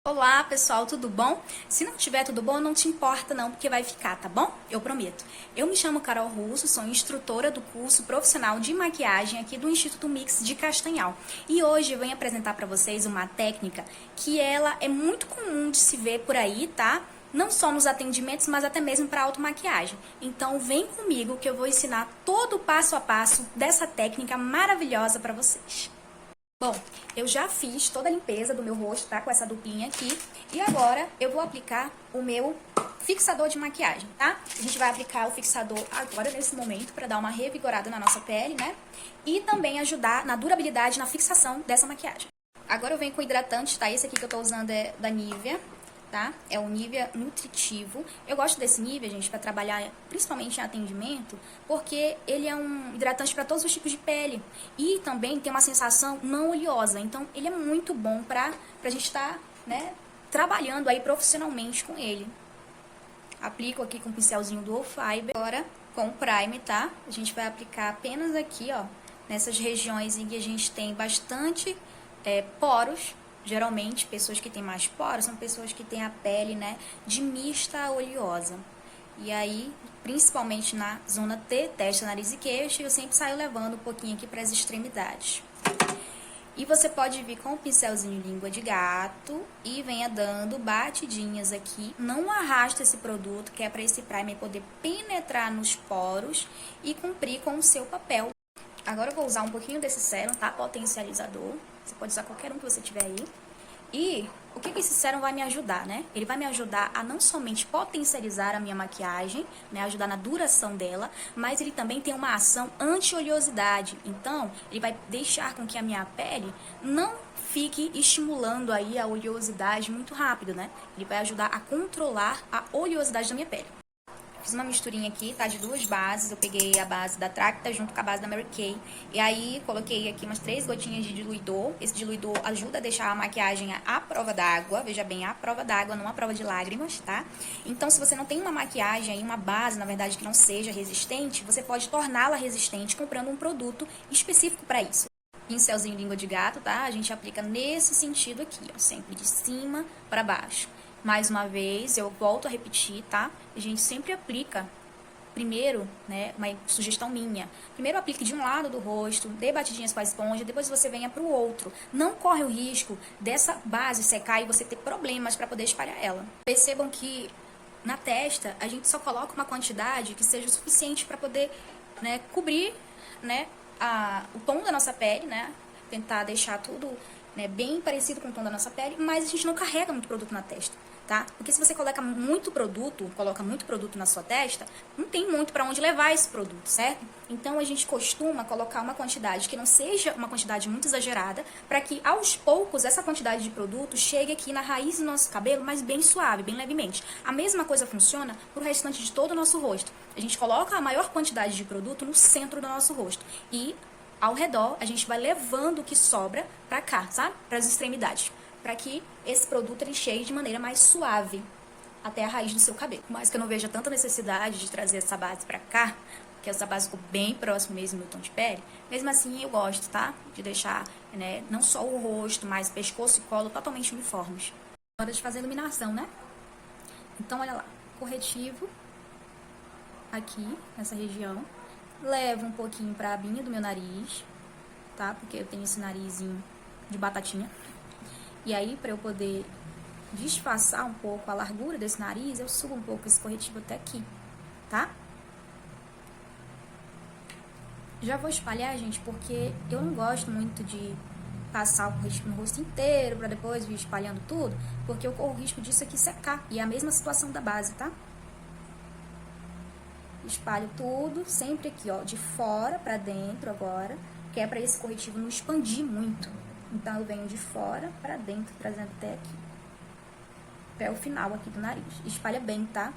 Olá, pessoal, tudo bom? Se não tiver tudo bom, não te importa não, porque vai ficar, tá bom? Eu prometo. Eu me chamo Carol Russo, sou instrutora do curso profissional de maquiagem aqui do Instituto Mix de Castanhal. E hoje eu venho apresentar para vocês uma técnica que ela é muito comum de se ver por aí, tá? Não só nos atendimentos, mas até mesmo para automaquiagem. Então vem comigo que eu vou ensinar todo o passo a passo dessa técnica maravilhosa para vocês. Bom, eu já fiz toda a limpeza do meu rosto, tá? Com essa duplinha aqui. E agora eu vou aplicar o meu fixador de maquiagem, tá? A gente vai aplicar o fixador agora, nesse momento, pra dar uma revigorada na nossa pele, né? E também ajudar na durabilidade, na fixação dessa maquiagem. Agora eu venho com hidratante, tá? Esse aqui que eu tô usando é da Nivea, tá? É o Nivea Nutritivo. Eu gosto desse Nivea, gente, pra trabalhar principalmente em atendimento, porque ele é um hidratante para todos os tipos de pele. E também tem uma sensação não oleosa. Então, ele é muito bom pra gente estar, né, trabalhando aí profissionalmente com ele. Aplico aqui com o pincelzinho do Fiber. Agora, com o Prime, tá? A gente vai aplicar apenas aqui, ó, nessas regiões em que a gente tem bastante poros. Geralmente, pessoas que têm mais poros são pessoas que têm a pele, né, de mista a oleosa. E aí, principalmente na zona T, testa, nariz e queixo, eu sempre saio levando um pouquinho aqui para as extremidades. E você pode vir com o pincelzinho língua de gato e venha dando batidinhas aqui. Não arrasta esse produto, que é para esse primer poder penetrar nos poros e cumprir com o seu papel. Agora eu vou usar um pouquinho desse sérum, tá? Potencializador. Você pode usar qualquer um que você tiver aí. E o que esse sérum vai me ajudar, né? Ele vai me ajudar a não somente potencializar a minha maquiagem, né? Ajudar na duração dela, mas ele também tem uma ação anti-oleosidade. Então, ele vai deixar com que a minha pele não fique estimulando aí a oleosidade muito rápido, né? Ele vai ajudar a controlar a oleosidade da minha pele. Fiz uma misturinha aqui, tá? De duas bases. Eu peguei a base da Tracta junto com a base da Mary Kay. E aí, coloquei aqui umas 3 gotinhas de diluidor. Esse diluidor ajuda a deixar a maquiagem à prova d'água. Veja bem, à prova d'água, não à prova de lágrimas, tá? Então, se você não tem uma maquiagem aí, uma base, na verdade, que não seja resistente, você pode torná-la resistente comprando um produto específico para isso. Pincelzinho língua de gato, tá? A gente aplica nesse sentido aqui, ó. Sempre de cima para baixo. Mais uma vez, eu volto a repetir, tá? A gente sempre aplica, primeiro, né, uma sugestão minha. Primeiro aplique de um lado do rosto, dê batidinhas com a esponja, depois você venha pro outro. Não corre o risco dessa base secar e você ter problemas para poder espalhar ela. Percebam que na testa, a gente só coloca uma quantidade que seja o suficiente para poder, né, cobrir, né, o tom da nossa pele, né? Tentar deixar tudo, né, bem parecido com o tom da nossa pele, mas a gente não carrega muito produto na testa, tá? Porque se você coloca muito produto na sua testa, não tem muito para onde levar esse produto, certo? Então a gente costuma colocar uma quantidade que não seja uma quantidade muito exagerada, para que aos poucos essa quantidade de produto chegue aqui na raiz do nosso cabelo, mas bem suave, bem levemente. A mesma coisa funciona para o restante de todo o nosso rosto. A gente coloca a maior quantidade de produto no centro do nosso rosto e ao redor, a gente vai levando o que sobra pra cá, sabe? Para as extremidades. Para que esse produto ele chegue de maneira mais suave até a raiz do seu cabelo. Mas que eu não veja tanta necessidade de trazer essa base pra cá, porque essa base ficou bem próximo mesmo do meu tom de pele. Mesmo assim, eu gosto, tá? De deixar, né, não só o rosto, mas pescoço e colo totalmente uniformes. Hora de fazer a iluminação, né? Então, olha lá. Corretivo aqui, nessa região. Levo um pouquinho pra abinha do meu nariz, tá? Porque eu tenho esse narizinho de batatinha. E aí, pra eu poder disfarçar um pouco a largura desse nariz, eu subo um pouco esse corretivo até aqui, tá? Já vou espalhar, gente, porque eu não gosto muito de passar o corretivo no rosto inteiro pra depois vir espalhando tudo, porque eu corro o risco disso aqui secar. E é a mesma situação da base, tá? Espalho tudo, sempre aqui, ó, de fora pra dentro agora, que é pra esse corretivo não expandir muito. Então, eu venho de fora pra dentro, trazendo até aqui. Até o final aqui do nariz. Espalha bem, tá?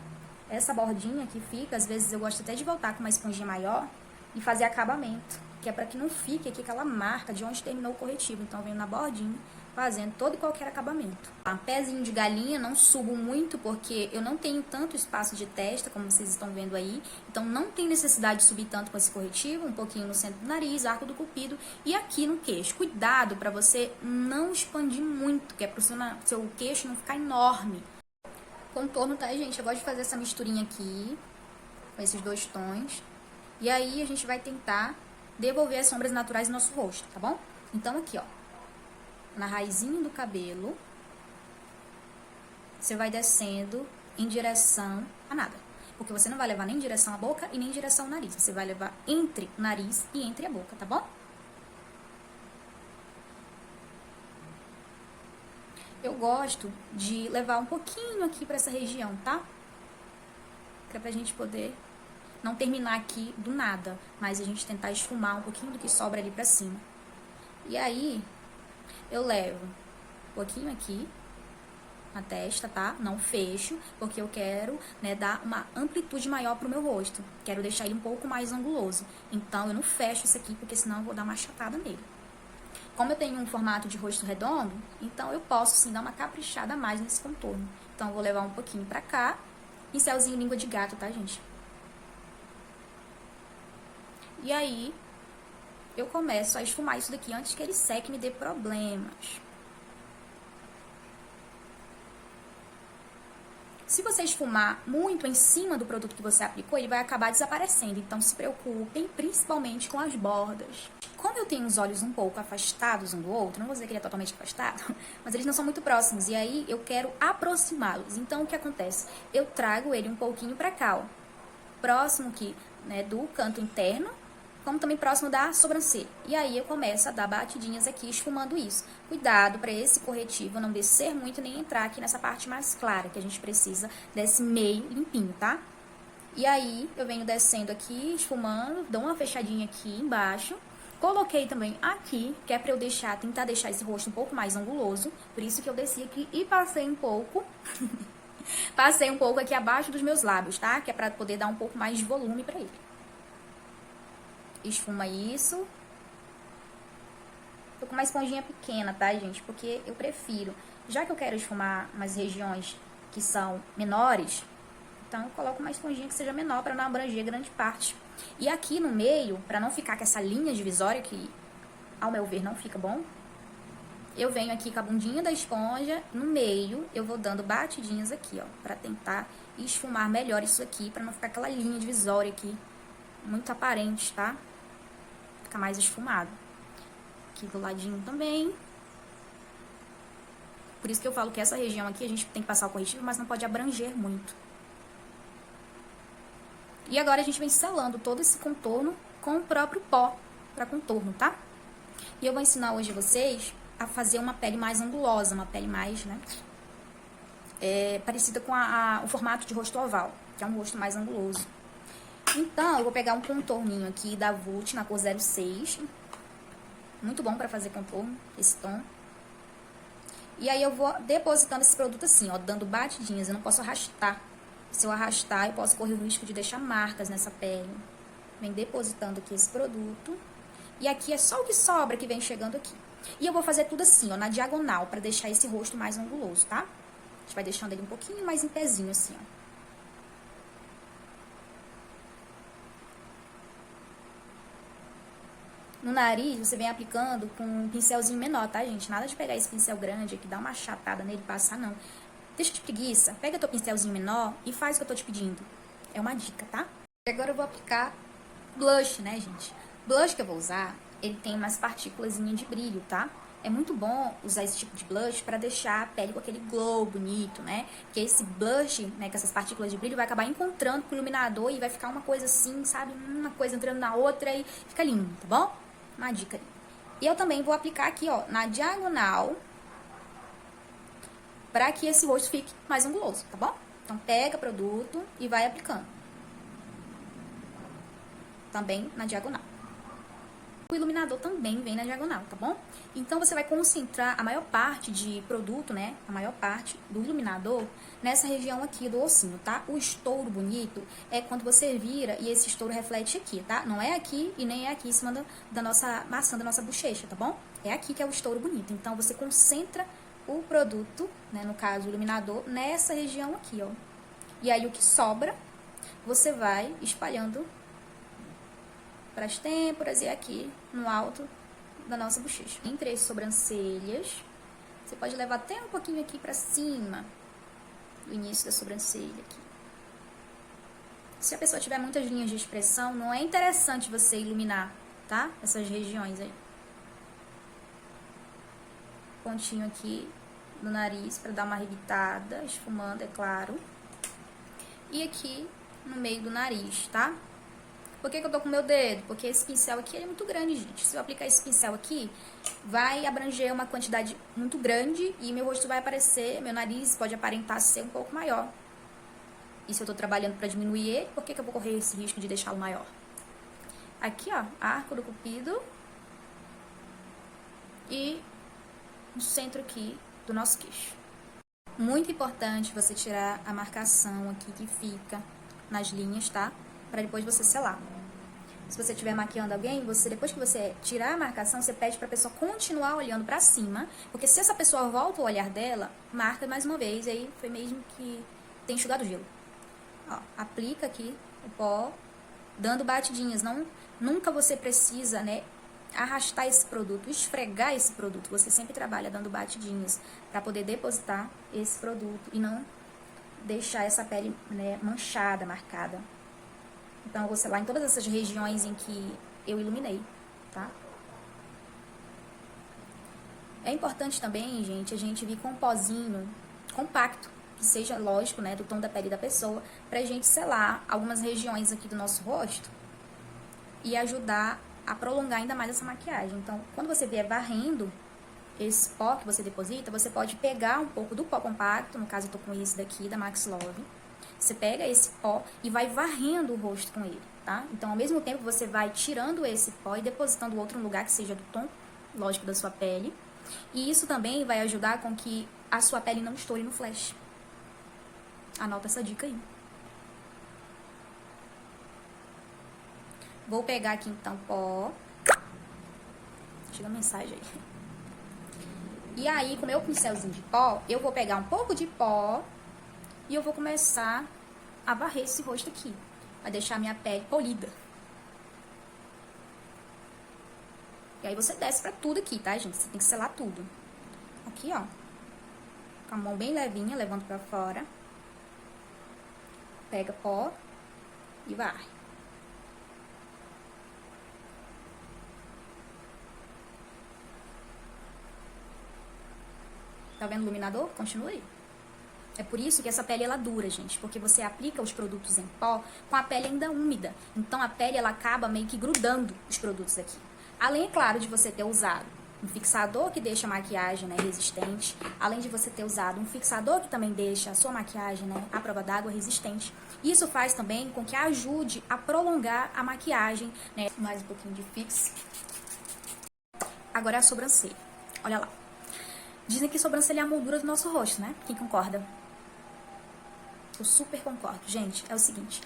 Essa bordinha que fica, às vezes eu gosto até de voltar com uma esponjinha maior e fazer acabamento, que é pra que não fique aqui aquela marca de onde terminou o corretivo. Então, eu venho na bordinha, fazendo todo e qualquer acabamento. Tá? Pezinho de galinha, não subo muito porque eu não tenho tanto espaço de testa, como vocês estão vendo aí. Então, não tem necessidade de subir tanto com esse corretivo. Um pouquinho no centro do nariz, arco do cupido e aqui no queixo. Cuidado para você não expandir muito, que é pro seu queixo não ficar enorme. Contorno, tá, gente? Eu gosto de fazer essa misturinha aqui, com esses dois tons. E aí, a gente vai tentar devolver as sombras naturais no nosso rosto, tá bom? Então, aqui, ó. Na raizinha do cabelo, você vai descendo em direção a nada. Porque você não vai levar nem em direção à boca e nem em direção ao nariz. Você vai levar entre o nariz e entre a boca, tá bom? Eu gosto de levar um pouquinho aqui pra essa região, tá? Que é pra gente poder não terminar aqui do nada, mas a gente tentar esfumar um pouquinho do que sobra ali pra cima. E aí, eu levo um pouquinho aqui na testa, tá? Não fecho, porque eu quero, né, dar uma amplitude maior pro meu rosto. Quero deixar ele um pouco mais anguloso. Então, eu não fecho isso aqui, porque senão eu vou dar uma achatada nele. Como eu tenho um formato de rosto redondo, então eu posso, sim, dar uma caprichada a mais nesse contorno. Então, eu vou levar um pouquinho pra cá. Pincelzinho língua de gato, tá, gente? E aí, eu começo a esfumar isso daqui antes que ele seque e me dê problemas. Se você esfumar muito em cima do produto que você aplicou, ele vai acabar desaparecendo. Então, se preocupem, principalmente com as bordas. Como eu tenho os olhos um pouco afastados um do outro, não vou dizer que ele é totalmente afastado, mas eles não são muito próximos. E aí, eu quero aproximá-los. Então, o que acontece? Eu trago ele um pouquinho pra cá, ó. Próximo aqui, né, do canto interno, como também próximo da sobrancelha. E aí eu começo a dar batidinhas aqui, esfumando isso. Cuidado para esse corretivo não descer muito nem entrar aqui nessa parte mais clara, que a gente precisa desse meio limpinho, tá? E aí eu venho descendo aqui, esfumando, dou uma fechadinha aqui embaixo. Coloquei também aqui, que é pra eu tentar deixar esse rosto um pouco mais anguloso. Por isso que eu desci aqui e passei um pouco... passei um pouco aqui abaixo dos meus lábios, tá? Que é pra poder dar um pouco mais de volume pra ele. Esfuma isso. Tô com uma esponjinha pequena, tá, gente? Porque eu prefiro. Já que eu quero esfumar umas regiões que são menores, então eu coloco uma esponjinha que seja menor pra não abranger grande parte. E aqui no meio, pra não ficar com essa linha divisória, que ao meu ver não fica bom, eu venho aqui com a bundinha da esponja, no meio eu vou dando batidinhas aqui, ó, pra tentar esfumar melhor isso aqui, pra não ficar aquela linha divisória aqui, muito aparente, tá? Fica mais esfumado. Aqui do ladinho também. Por isso que eu falo que essa região aqui a gente tem que passar o corretivo, mas não pode abranger muito. E agora a gente vem selando todo esse contorno com o próprio pó pra contorno, tá? E eu vou ensinar hoje vocês a fazer uma pele mais angulosa, uma pele mais, né, parecida com o formato de rosto oval, que é um rosto mais anguloso. Então, eu vou pegar um contorninho aqui da Vult na cor 06. Muito bom pra fazer contorno, esse tom. E aí eu vou depositando esse produto assim, ó, dando batidinhas. Eu não posso arrastar. Se eu arrastar, eu posso correr o risco de deixar marcas nessa pele. Vem depositando aqui esse produto. E aqui é só o que sobra que vem chegando aqui. E eu vou fazer tudo assim, ó, na diagonal, pra deixar esse rosto mais anguloso, tá? A gente vai deixando ele um pouquinho mais em pezinho, assim, ó. No nariz, você vem aplicando com um pincelzinho menor, tá, gente? Nada de pegar esse pincel grande aqui, dar uma achatada nele e passar, não. Deixa de preguiça, pega teu pincelzinho menor e faz o que eu tô te pedindo. É uma dica, tá? E agora eu vou aplicar blush, né, gente? Blush que eu vou usar, ele tem umas partículas de brilho, tá? É muito bom usar esse tipo de blush pra deixar a pele com aquele glow bonito, né? Porque esse blush, né, com essas partículas de brilho, vai acabar encontrando com o iluminador e vai ficar uma coisa assim, sabe? Uma coisa entrando na outra e fica lindo, tá bom? Uma dica aí. E eu também vou aplicar aqui, ó, na diagonal, pra que esse rosto fique mais anguloso, tá bom? Então, pega produto e vai aplicando. Também na diagonal. O iluminador também vem na diagonal, tá bom? Então, você vai concentrar a maior parte de produto, né? A maior parte do iluminador nessa região aqui do ossinho, tá? O estouro bonito é quando você vira e esse estouro reflete aqui, tá? Não é aqui e nem é aqui em cima da nossa maçã, da nossa bochecha, tá bom? É aqui que é o estouro bonito. Então, você concentra o produto, né, no caso o iluminador, nessa região aqui, ó. E aí o que sobra, você vai espalhando para as têmporas e aqui no alto da nossa bochecha. Entre as sobrancelhas, você pode levar até um pouquinho aqui para cima, do início da sobrancelha aqui. Se a pessoa tiver muitas linhas de expressão, não é interessante você iluminar, tá? Essas regiões aí. Pontinho aqui no nariz para dar uma arrebitada, esfumando, é claro. E aqui no meio do nariz, tá? Por que eu tô com o meu dedo? Porque esse pincel aqui é muito grande, gente. Se eu aplicar esse pincel aqui, vai abranger uma quantidade muito grande e meu rosto vai aparecer, meu nariz pode aparentar ser um pouco maior. E se eu tô trabalhando para diminuir ele, por que eu vou correr esse risco de deixá-lo maior? Aqui, ó, arco do cupido. E no centro aqui do nosso queixo. Muito importante você tirar a marcação aqui que fica nas linhas, tá? Para depois você selar. Se você estiver maquiando alguém, depois que você tirar a marcação, você pede para a pessoa continuar olhando para cima, porque se essa pessoa volta o olhar dela, marca mais uma vez, aí foi mesmo que tem enxugado o gelo. Ó, aplica aqui o pó, dando batidinhas. Nunca você precisa, né, arrastar esse produto, esfregar esse produto. Você sempre trabalha dando batidinhas para poder depositar esse produto e não deixar essa pele, né, manchada, marcada. Então, eu vou selar em todas essas regiões em que eu iluminei, tá? É importante também, gente, a gente vir com um pozinho compacto, que seja, lógico, né, do tom da pele da pessoa, pra gente selar algumas regiões aqui do nosso rosto e ajudar a prolongar ainda mais essa maquiagem. Então, quando você vier varrendo esse pó que você deposita, você pode pegar um pouco do pó compacto, no caso eu tô com esse daqui, da Max Love. Você pega esse pó e vai varrendo o rosto com ele, tá? Então, ao mesmo tempo, você vai tirando esse pó e depositando outro lugar que seja do tom, lógico, da sua pele. E isso também vai ajudar com que a sua pele não estoure no flash. Anota essa dica aí. Vou pegar aqui, então, pó. Chega a mensagem aí. E aí, com o meu pincelzinho de pó, eu vou pegar um pouco de pó e eu vou começar a varrer esse rosto aqui. Vai deixar a minha pele polida. E aí você desce pra tudo aqui, tá, gente? Você tem que selar tudo. Aqui, ó. Com a mão bem levinha, levando pra fora. Pega pó e varre. Tá vendo o iluminador? Continua aí. É por isso que essa pele ela dura, gente, porque você aplica os produtos em pó com a pele ainda úmida. Então a pele ela acaba meio que grudando os produtos aqui. Além, é claro, de você ter usado um fixador que deixa a maquiagem, né, resistente, além de você ter usado um fixador que também deixa a sua maquiagem, né, à prova d'água resistente. Isso faz também com que ajude a prolongar a maquiagem, né? Mais um pouquinho de fix. Agora é a sobrancelha. Olha lá. Dizem que sobrancelha é a moldura do nosso rosto, né? Quem concorda? Eu super concordo. Gente, é o seguinte,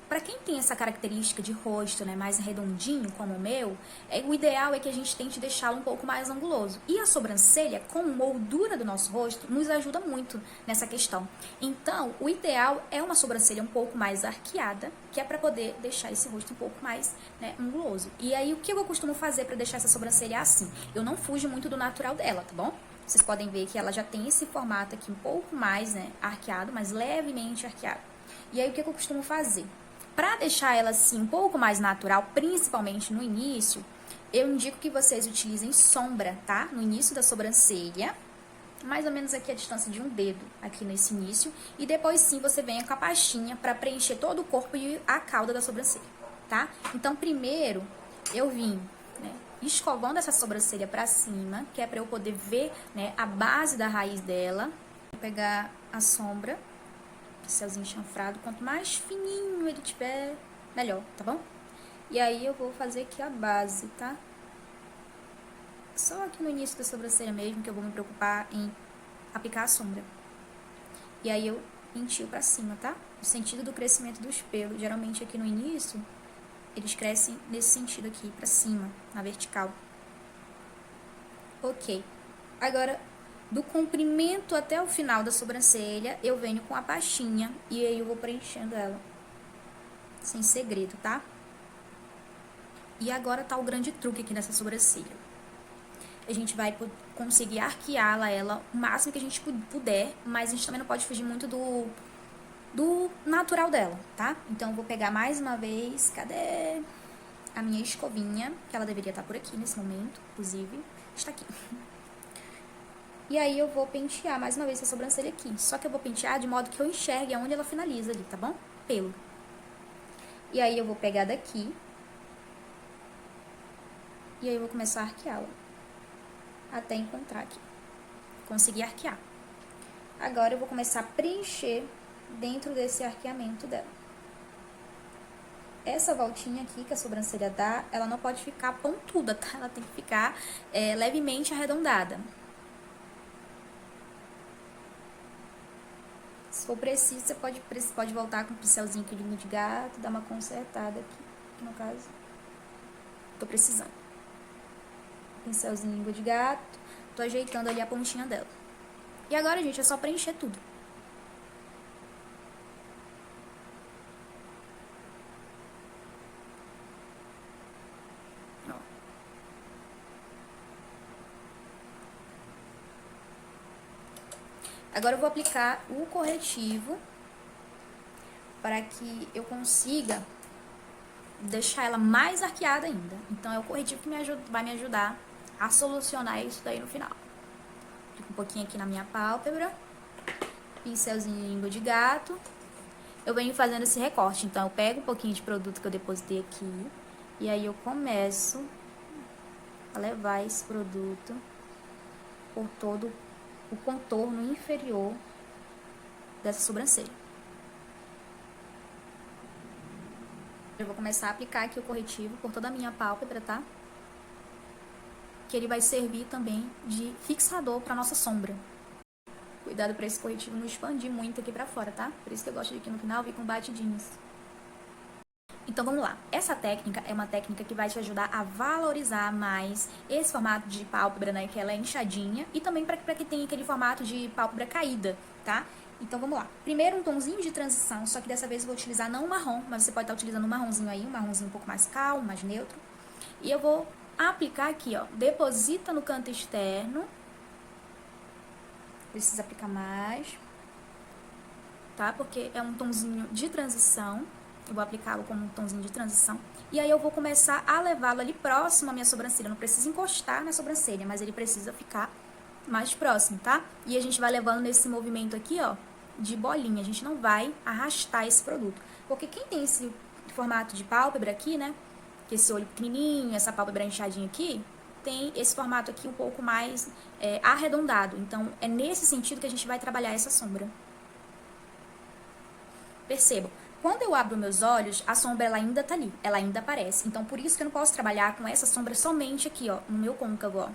para quem tem essa característica de rosto, né, mais redondinho, como o meu, o ideal é que a gente tente deixá-lo um pouco mais anguloso. E a sobrancelha, como moldura do nosso rosto, nos ajuda muito nessa questão. Então, o ideal é uma sobrancelha um pouco mais arqueada, que é para poder deixar esse rosto um pouco mais, né, anguloso. E aí, o que eu costumo fazer para deixar essa sobrancelha assim? Eu não fujo muito do natural dela, tá bom? Vocês podem ver que ela já tem esse formato aqui um pouco mais, né, arqueado, mas levemente arqueado. E aí, o que eu costumo fazer? Para deixar ela assim um pouco mais natural, principalmente no início, eu indico que vocês utilizem sombra, tá? No início da sobrancelha, mais ou menos aqui a distância de um dedo, aqui nesse início. E depois sim, você venha com a pastinha para preencher todo o corpo e a cauda da sobrancelha, tá? Então, primeiro, eu vim, né, escovando essa sobrancelha pra cima, que é pra eu poder ver, né, a base da raiz dela. Vou pegar a sombra, pincelzinho chanfrado, quanto mais fininho ele tiver, melhor, tá bom? E aí eu vou fazer aqui a base, tá? Só aqui no início da sobrancelha mesmo, que eu vou me preocupar em aplicar a sombra. E aí eu pentio pra cima, tá? No sentido do crescimento dos pelos. Geralmente aqui no início, eles crescem nesse sentido aqui, pra cima, na vertical. Ok. Agora, do comprimento até o final da sobrancelha, eu venho com a pastinha e aí eu vou preenchendo ela. Sem segredo, tá? E agora tá o grande truque aqui nessa sobrancelha. A gente vai conseguir arqueá-la, ela, o máximo que a gente puder, mas a gente também não pode fugir muito do natural dela, tá? Então, eu vou pegar mais uma vez, cadê a minha escovinha, que ela deveria estar por aqui nesse momento, inclusive, está aqui. E aí, eu vou pentear mais uma vez essa sobrancelha aqui, só que eu vou pentear de modo que eu enxergue aonde ela finaliza ali, tá bom? Pelo. E aí, eu vou pegar daqui, e aí eu vou começar a arqueá-la, até encontrar aqui, conseguir arquear. Agora, eu vou começar a preencher dentro desse arqueamento dela. Essa voltinha aqui que a sobrancelha dá, ela não pode ficar pontuda, tá? Ela tem que ficar levemente arredondada. Se for preciso, você pode voltar com o pincelzinho aqui de língua de gato, dar uma consertada aqui, no caso. Tô precisando. Pincelzinho de língua de gato, tô ajeitando ali a pontinha dela. E agora, gente, é só preencher tudo. Agora eu vou aplicar o corretivo para que eu consiga deixar ela mais arqueada ainda. Então, é o corretivo que vai me ajudar a solucionar isso daí no final. Aplico um pouquinho aqui na minha pálpebra, pincelzinho de língua de gato. Eu venho fazendo esse recorte, então eu pego um pouquinho de produto que eu depositei aqui, e aí eu começo a levar esse produto por todo o contorno inferior dessa sobrancelha. Eu vou começar a aplicar aqui o corretivo por toda a minha pálpebra, tá? Que ele vai servir também de fixador para nossa sombra. Cuidado para esse corretivo não expandir muito aqui pra fora, tá? Por isso que eu gosto de aqui no final vir com batidinhos. Então, vamos lá. Essa técnica é uma técnica que vai te ajudar a valorizar mais esse formato de pálpebra, né? Que ela é inchadinha. E também para que tenha aquele formato de pálpebra caída, tá? Então, vamos lá. Primeiro, um tomzinho de transição, só que dessa vez eu vou utilizar não o marrom, mas você pode estar utilizando um marronzinho aí, um marronzinho um pouco mais calmo, mais neutro. E eu vou aplicar aqui, ó. Deposita no canto externo. Precisa aplicar mais, tá? Porque é um tomzinho de transição. Eu vou aplicá-lo como um tomzinho de transição. E aí eu vou começar a levá-lo ali próximo à minha sobrancelha. Não precisa encostar na sobrancelha, mas ele precisa ficar mais próximo, tá? E a gente vai levando nesse movimento aqui, ó, de bolinha. A gente não vai arrastar esse produto. Porque quem tem esse formato de pálpebra aqui, né? Que esse olho pequenininho, essa pálpebra inchadinha aqui, tem esse formato aqui um pouco mais arredondado. Então, é nesse sentido que a gente vai trabalhar essa sombra. Percebam, quando eu abro meus olhos, a sombra ela ainda tá ali, ela ainda aparece. Então, por isso que eu não posso trabalhar com essa sombra somente aqui, ó, no meu côncavo, ó.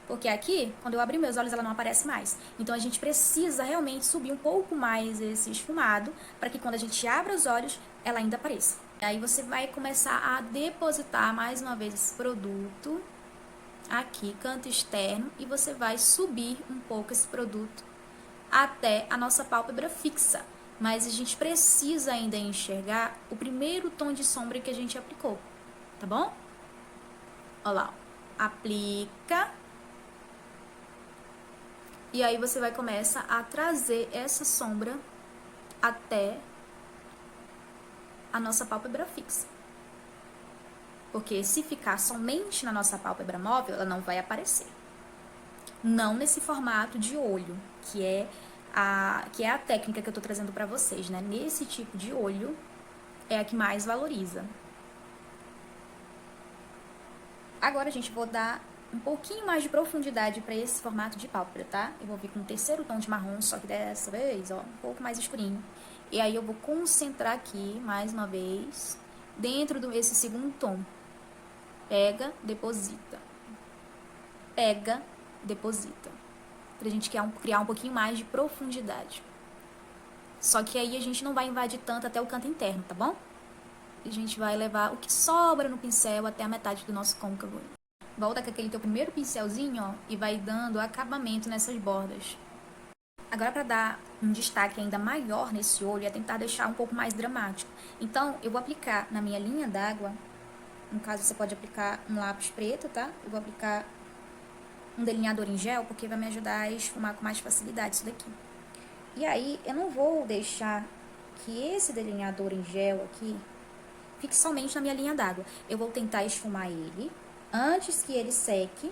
Porque aqui, quando eu abrir meus olhos, ela não aparece mais. Então, a gente precisa realmente subir um pouco mais esse esfumado, para que quando a gente abra os olhos, ela ainda apareça. Aí, você vai começar a depositar mais uma vez esse produto aqui, canto externo, e você vai subir um pouco esse produto até a nossa pálpebra fixa. Mas a gente precisa ainda enxergar o primeiro tom de sombra que a gente aplicou, tá bom? Olha lá, ó. Aplica. E aí você vai começar a trazer essa sombra até a nossa pálpebra fixa. Porque se ficar somente na nossa pálpebra móvel, ela não vai aparecer. Não nesse formato de olho, que é a técnica que eu tô trazendo pra vocês, né? Nesse tipo de olho é a que mais valoriza. Agora, gente, vou dar um pouquinho mais de profundidade pra esse formato de pálpebra, tá? Eu vou vir com um terceiro tom de marrom, só que dessa vez, ó, um pouco mais escurinho. E aí eu vou concentrar aqui, mais uma vez, dentro desse segundo tom. Pega, deposita. Pega, deposita. Pra gente criar um pouquinho mais de profundidade. Só que aí a gente não vai invadir tanto até o canto interno, tá bom? A gente vai levar o que sobra no pincel até a metade do nosso côncavo. Volta com aquele teu primeiro pincelzinho, ó, e vai dando acabamento nessas bordas. Agora, para dar um destaque ainda maior nesse olho, é tentar deixar um pouco mais dramático. Então, eu vou aplicar na minha linha d'água, no caso você pode aplicar um lápis preto, tá? Eu vou aplicar um delineador em gel, porque vai me ajudar a esfumar com mais facilidade isso daqui. E aí, eu não vou deixar que esse delineador em gel aqui fique somente na minha linha d'água. Eu vou tentar esfumar ele antes que ele seque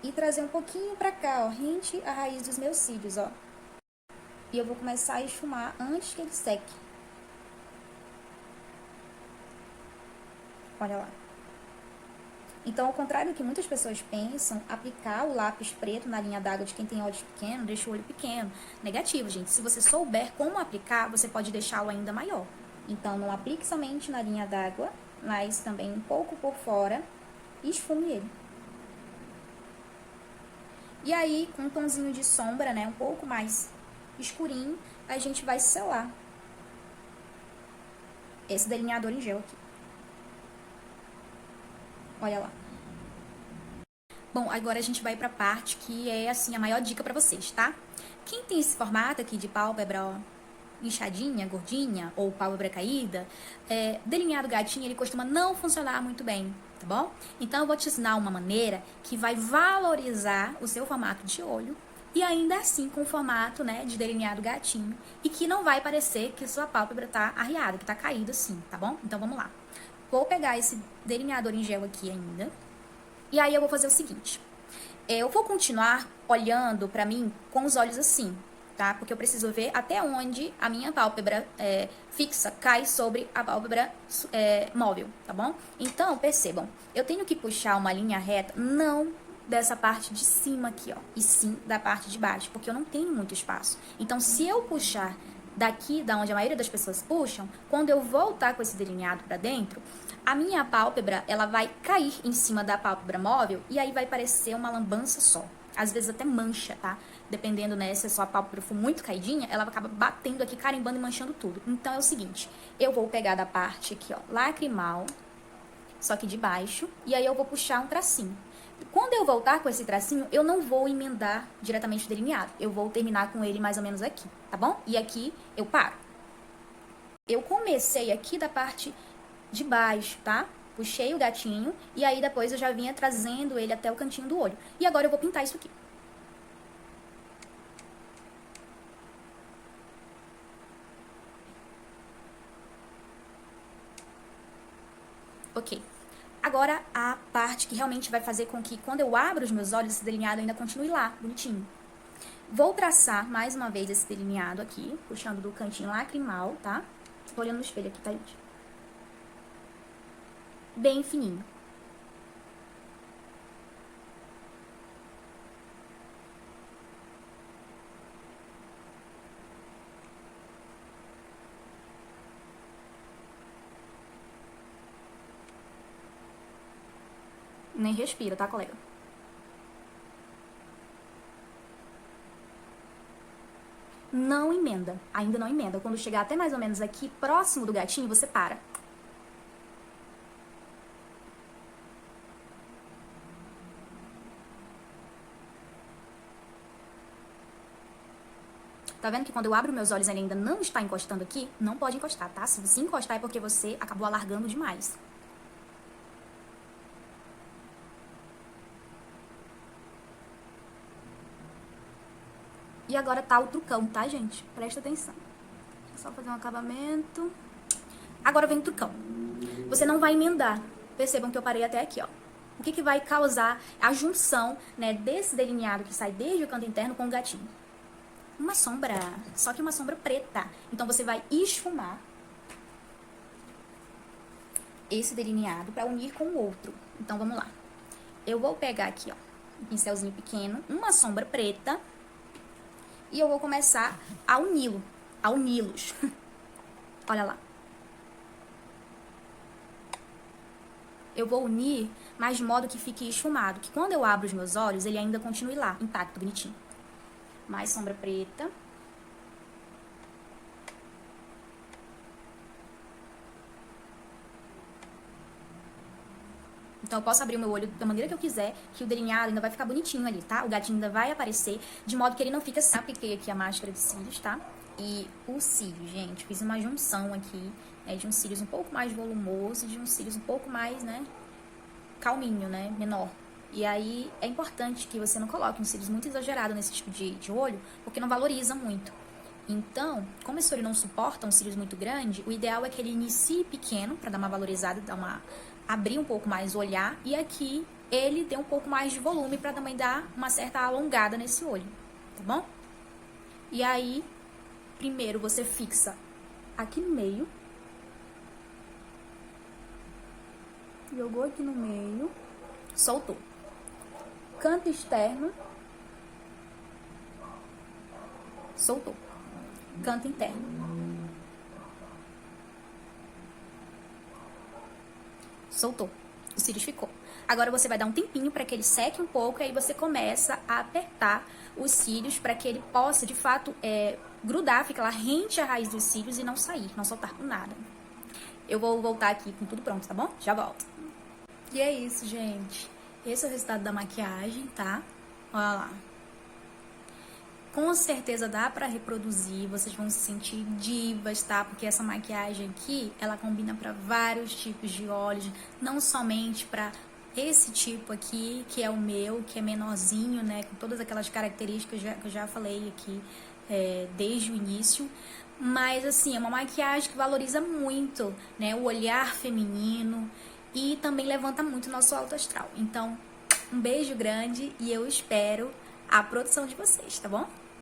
e trazer um pouquinho pra cá, ó, rente a raiz dos meus cílios, ó. E eu vou começar a esfumar antes que ele seque. Olha lá. Então, ao contrário do que muitas pessoas pensam, aplicar o lápis preto na linha d'água de quem tem olhos pequenos deixa o olho pequeno. Negativo, gente. Se você souber como aplicar, você pode deixá-lo ainda maior. Então, não aplique somente na linha d'água, mas também um pouco por fora e esfume ele. E aí, com um tomzinho de sombra, né, um pouco mais escurinho, a gente vai selar esse delineador em gel aqui. Olha lá. Bom, agora a gente vai pra parte que é, assim, a maior dica pra vocês, tá? Quem tem esse formato aqui de pálpebra, ó, inchadinha, gordinha, ou pálpebra caída, delineado gatinho, ele costuma não funcionar muito bem, tá bom? Então, eu vou te ensinar uma maneira que vai valorizar o seu formato de olho e ainda assim com o formato, né, de delineado gatinho e que não vai parecer que sua pálpebra tá arriada, que tá caída assim, tá bom? Então, vamos lá. Vou pegar esse delineador em gel aqui ainda e aí eu vou fazer o seguinte. Eu vou continuar olhando pra mim com os olhos assim, tá? Porque eu preciso ver até onde a minha pálpebra fixa cai sobre a pálpebra móvel, tá bom? Então, percebam, eu tenho que puxar uma linha reta, não dessa parte de cima aqui, ó, e sim da parte de baixo, porque eu não tenho muito espaço. Então, se eu puxar daqui, da onde a maioria das pessoas puxam, quando eu voltar com esse delineado pra dentro, a minha pálpebra, ela vai cair em cima da pálpebra móvel e aí vai parecer uma lambança só. Às vezes até mancha, tá? Dependendo, né, se a sua pálpebra for muito caidinha, ela acaba batendo aqui, carimbando e manchando tudo. Então é o seguinte, eu vou pegar da parte aqui, ó, lacrimal, só que de baixo, e aí eu vou puxar um tracinho. Quando eu voltar com esse tracinho, eu não vou emendar diretamente o delineado. Eu vou terminar com ele mais ou menos aqui, tá bom? E aqui eu paro. Eu comecei aqui da parte de baixo, tá? Puxei o gatinho e aí depois eu já vinha trazendo ele até o cantinho do olho. E agora eu vou pintar isso aqui. Ok. Agora a parte que realmente vai fazer com que quando eu abro os meus olhos, esse delineado ainda continue lá, bonitinho. Vou traçar mais uma vez esse delineado aqui, puxando do cantinho lacrimal, tá? Tô olhando no espelho aqui, tá, gente? Bem fininho. Nem respira, tá, colega? Não emenda, ainda não emenda. Quando chegar até mais ou menos aqui, próximo do gatinho, você para. Tá vendo que quando eu abro meus olhos ele ainda não está encostando aqui? Não pode encostar, tá? Se você encostar é porque você acabou alargando demais. E agora tá o trucão, tá, gente? Presta atenção. Deixa eu só fazer um acabamento. Agora vem o trucão. Você não vai emendar. Percebam que eu parei até aqui, ó. O que vai causar a junção, né, desse delineado que sai desde o canto interno com o gatinho? Uma sombra, só que uma sombra preta. Então você vai esfumar esse delineado para unir com o outro. Então vamos lá. Eu vou pegar aqui, ó, um pincelzinho pequeno, uma sombra preta, e eu vou começar a uni-los. Olha lá. Eu vou unir, mas de modo que fique esfumado, que quando eu abro os meus olhos, ele ainda continue lá, intacto, bonitinho. Mais sombra preta. Então eu posso abrir o meu olho da maneira que eu quiser, que o delineado ainda vai ficar bonitinho ali, tá? O gatinho ainda vai aparecer, de modo que ele não fica assim. Apliquei aqui a máscara de cílios, tá? E o cílio, gente, fiz uma junção aqui, né, de uns cílios um pouco mais volumoso e de uns cílios um pouco mais, né, calminho, né, menor. E aí é importante que você não coloque uns cílios muito exagerados nesse tipo de olho, porque não valoriza muito. Então, como esse olho não suporta uns cílios muito grandes, o ideal é que ele inicie pequeno, para dar uma valorizada, abrir um pouco mais o olhar, e aqui ele dê um pouco mais de volume para também dar uma certa alongada nesse olho, tá bom? E aí, primeiro você fixa aqui no meio, jogou aqui no meio, soltou. Canto externo, soltou. Canto interno, soltou. O cílios ficou. Agora você vai dar um tempinho para que ele seque um pouco, e aí você começa a apertar os cílios para que ele possa, de fato, grudar, ficar lá rente à raiz dos cílios e não sair, não soltar com nada. Eu vou voltar aqui com tudo pronto, tá bom? Já volto. E é isso, gente. Esse é o resultado da maquiagem, tá? Olha lá. Com certeza dá pra reproduzir, vocês vão se sentir divas, tá? Porque essa maquiagem aqui, ela combina pra vários tipos de olhos, não somente pra esse tipo aqui, que é o meu, que é menorzinho, né? Com todas aquelas características que eu já falei aqui desde o início. Mas, assim, é uma maquiagem que valoriza muito, né? O olhar feminino e também levanta muito o nosso alto astral. Então, um beijo grande e eu espero a produção de vocês, tá bom?